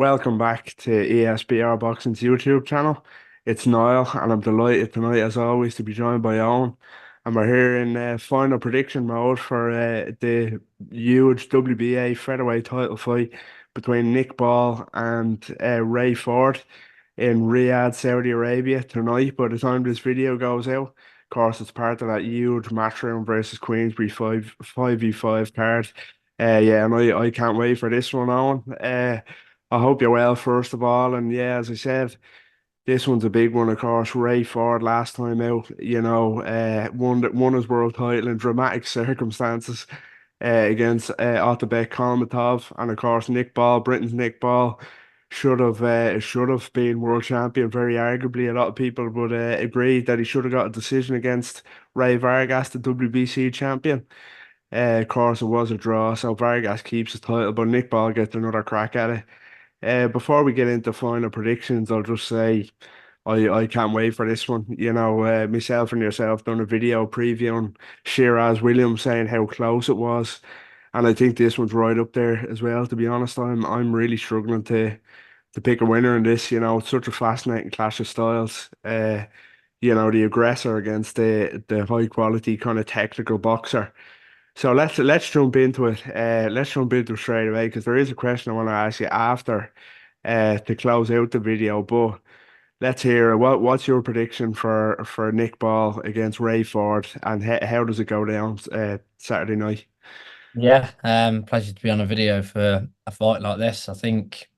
Welcome back to ESBR Boxing's YouTube channel. It's Niall, and I'm delighted tonight, as always, to be joined by Owen. And we're here in final prediction mode for the huge WBA featherweight title fight between Nick Ball and Ray Ford in Riyadh, Saudi Arabia tonight. By the time this video goes out, of course, it's part of that huge Matchroom versus Queensbury 5v5 card. Yeah, and I can't wait for this one, Owen. I hope you're well, first of all. And yeah, as I said, this one's a big one, of course. Ray Ford last time out, won his world title in dramatic circumstances against Otabek Kalmatov, and of course Nick Ball, Britain's Nick Ball, should have been world champion. Very arguably, a lot of people would agree that he should have got a decision against Ray Vargas, the WBC champion. Of course, it was a draw, so Vargas keeps his title, but Nick Ball gets another crack at it. Before we get into final predictions, I'll just say I can't wait for this one. Myself and yourself done a video previewing Shiraz Williams, saying how close it was, and I think this one's right up there as well. To be honest, I'm really struggling to pick a winner in this. It's such a fascinating clash of styles. The aggressor against the high quality kind of technical boxer. So let's jump into it. Let's jump into it straight away, because there is a question I want to ask you after to close out the video. But let's hear what's your prediction for Nick Ball against Ray Ford, and how does it go down Saturday night? Yeah, pleasure to be on a video for a fight like this. I think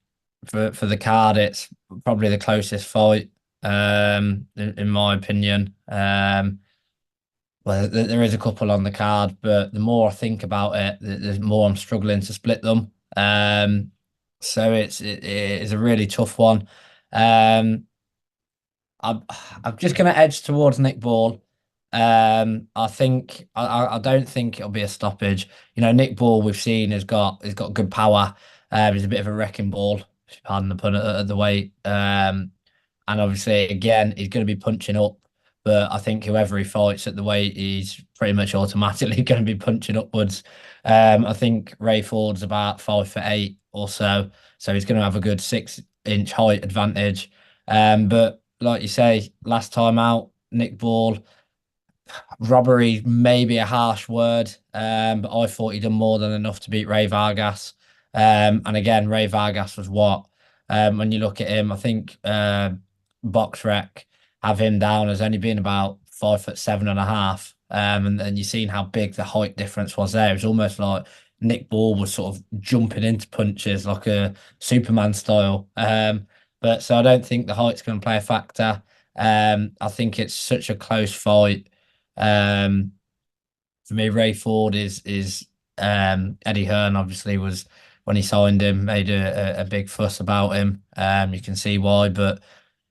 for the card, it's probably the closest fight, in my opinion. Well, there is a couple on the card, but the more I think about it, the more I'm struggling to split them. So it is a really tough one. Um, I'm I'm just going to edge towards Nick Ball. I don't think it'll be a stoppage. Nick Ball we've seen has got good power. He's a bit of a wrecking ball, if you pardon the pun, at the weight. And obviously again he's going to be punching up. But I think whoever he fights at the weight, he's pretty much automatically going to be punching upwards. I think Ray Ford's about 5'8" or so he's going to have a good 6 inch height advantage. But like you say, last time out, Nick Ball, robbery may be a harsh word, but I thought he'd done more than enough to beat Ray Vargas. And again, Ray Vargas was what? When you look at him, I think BoxRec have him down as only being about 5'7.5". And you've seen how big the height difference was there. It was almost like Nick Ball was sort of jumping into punches like a Superman style. But so I don't think the height's going to play a factor. I think it's such a close fight. Um, for me, Ray Ford is Eddie Hearn obviously was when he signed him, made a big fuss about him. You can see why, but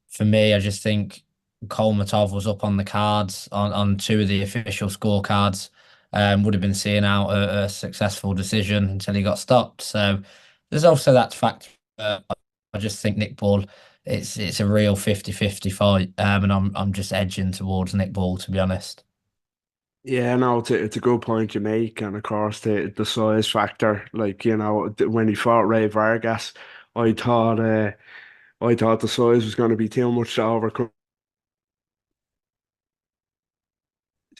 for me, I just think Kolmatov was up on the cards on two of the official scorecards. Would have been seeing out a successful decision until he got stopped. So there's also that fact. I just think Nick Ball, it's a real 50-50 fight, and I'm just edging towards Nick Ball, to be honest. Yeah, no, it's a good point you make, and of course the size factor. Like, when he fought Ray Vargas, I thought uh, I thought the size was going to be too much to overcome.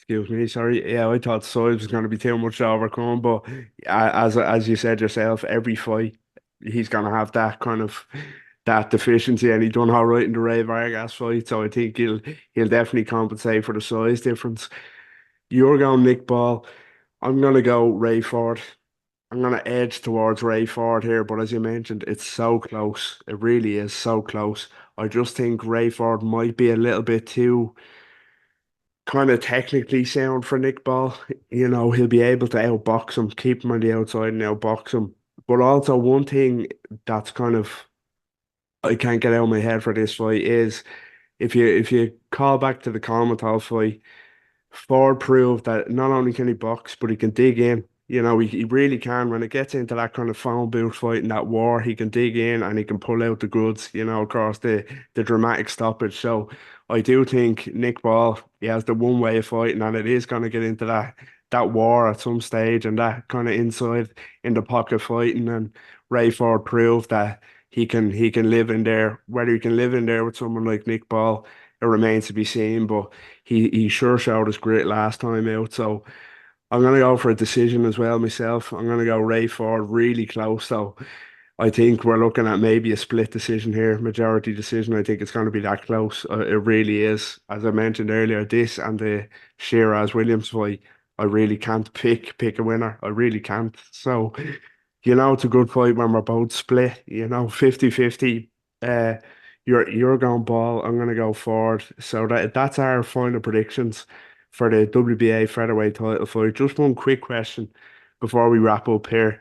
Excuse me, sorry. Yeah, I thought the size was going to be too much to overcome, but as you said yourself, every fight he's going to have that kind of that deficiency, and he done all right in the Ray Vargas fight, so I think he'll definitely compensate for the size difference. You're going Nick Ball. I'm gonna go Ray Ford. I'm gonna edge towards Ray Ford here, but as you mentioned, it's so close. It really is so close. I just think Ray Ford might be a little bit too kind of technically sound for Nick Ball. He'll be able to outbox him, keep him on the outside and outbox him. But also one thing that's kind of I can't get out of my head for this fight is if you call back to the Kalmatov fight, Ford proved that not only can he box, but he can dig in. He really can. When it gets into that kind of phone booth fight and that war, he can dig in and he can pull out the goods, across the dramatic stoppage. So I do think Nick Ball, he has the one way of fighting, and it is going to get into that war at some stage, and that kind of inside in the pocket fighting. And Ray Ford proved that he can live in there. Whether he can live in there with someone like Nick Ball, it remains to be seen. But he sure showed us grit last time out. So I'm gonna go for a decision as well myself. I'm gonna go Ray Ford, really close though. I think we're looking at maybe a split decision here, majority decision. I think it's going to be that close. It really is. As I mentioned earlier, this and the Shiraz Williams fight, I really can't pick a winner. I really can't. So, it's a good fight when we're both split, 50-50. Uh, you're going Ball, I'm gonna go Ford. So that's our final predictions for the WBA featherweight title fight. Just one quick question before we wrap up here.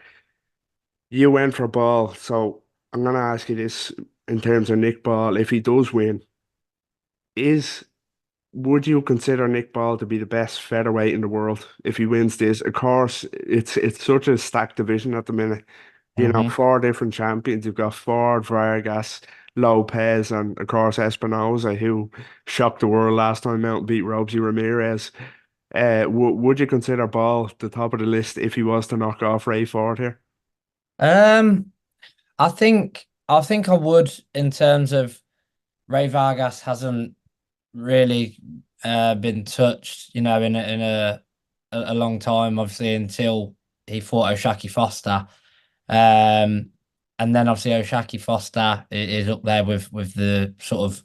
You went for Ball, so I'm gonna ask you this in terms of Nick Ball. If he does win, is would you consider Nick Ball to be the best featherweight in the world if he wins this? Of course, it's such a stacked division at the minute. Hmm. Four different champions. You've got Ford, Vargas, Lopez, and of course Espinoza, who shocked the world last time out and beat Robeisy Ramirez. Would you consider Ball the top of the list if he was to knock off Ray Ford here? Um, I think I would in terms of Ray Vargas hasn't really been touched, in a long time, obviously until he fought O'Shaquie Foster. Um, and then obviously O'Shaquie Foster is up there with the sort of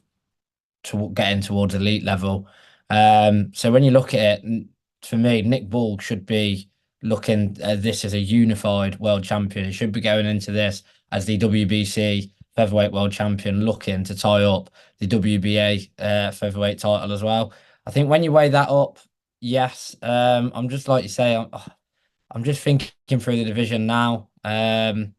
to getting towards elite level. So when you look at it, for me, Nick Bull should be looking at this as a unified world champion. He should be going into this as the WBC featherweight world champion, looking to tie up the WBA featherweight title as well. I think when you weigh that up, yes, I'm just like you say, I'm just thinking through the division now. Like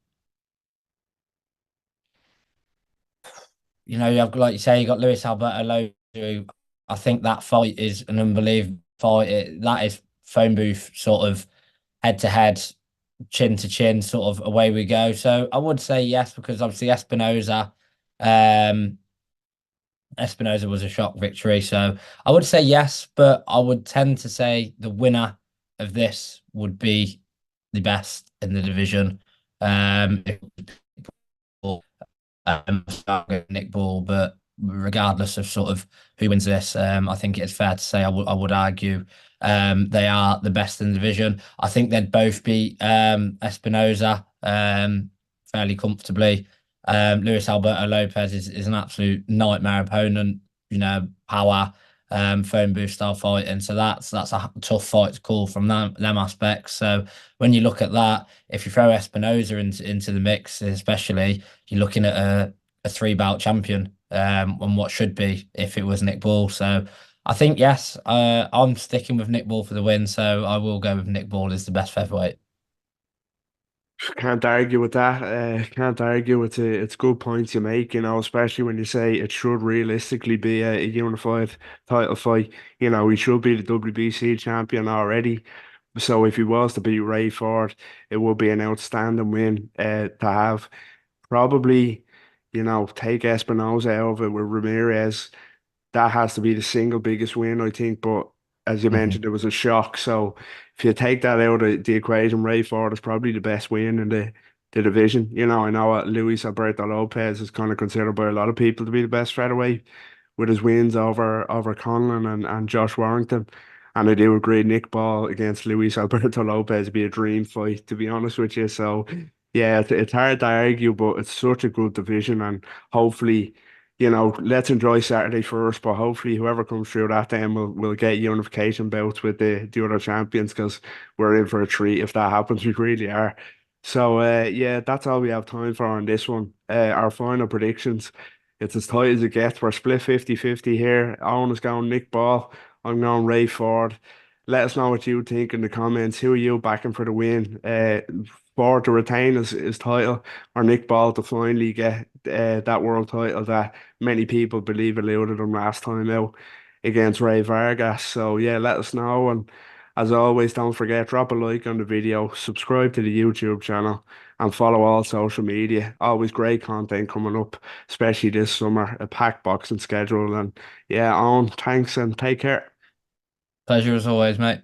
you say, you got Luis Alberto Lowe, who I think that fight is an unbelievable fight. That is phone booth sort of head to head, chin to chin, sort of away we go. So I would say yes, because obviously um, Espinoza was a shock victory. So I would say yes, but I would tend to say the winner of this would be the best in the division. If Nick Ball, but regardless of sort of who wins this, I think it's fair to say I would argue they are the best in the division. I think they'd both beat Espinoza fairly comfortably. Luis Alberto Lopez is an absolute nightmare opponent, power, phone booth style fighting. So that's a tough fight to call from them aspects. So when you look at that, if you throw Espinoza into the mix, especially, you're looking at a three-bout champion on what should be if it was Nick Ball. So I think yes, I'm sticking with Nick Ball for the win. So I will go with Nick Ball as the best featherweight. Can't argue with that. Can't argue with it. It's good points you make, especially when you say it should realistically be a unified title fight. He should be the WBC champion already. So if he was to beat Ray Ford, it would be an outstanding win to have. Probably, take Espinosa out of it with Ramirez. That has to be the single biggest win, I think. But as you Mhm. mentioned, it was a shock. So if you take that out of the equation, Ray Ford is probably the best win in the division. I know Luis Alberto Lopez is kind of considered by a lot of people to be the best featherweight with his wins over Conlan and Josh Warrington. And I do agree, Nick Ball against Luis Alberto Lopez would be a dream fight, to be honest with you. So yeah, it's hard to argue, but it's such a good division, and hopefully let's enjoy Saturday first, but hopefully whoever comes through that then will get unification belts with the other champions because we're in for a treat if that happens. We really are. So yeah, that's all we have time for on this one. Our final predictions. It's as tight as it gets. We're split 50-50 here. Owen is going Nick Ball. I'm going Ray Ford. Let us know what you think in the comments. Who are you backing for the win? Ford to retain his title or Nick Ball to finally get that world title that many people believe eluded him last time out against Ray Vargas. So yeah, let us know. And as always, don't forget, drop a like on the video, subscribe to the YouTube channel, and follow all social media. Always great content coming up, especially this summer, a packed boxing schedule. And yeah, on, thanks and take care. Pleasure as always, mate.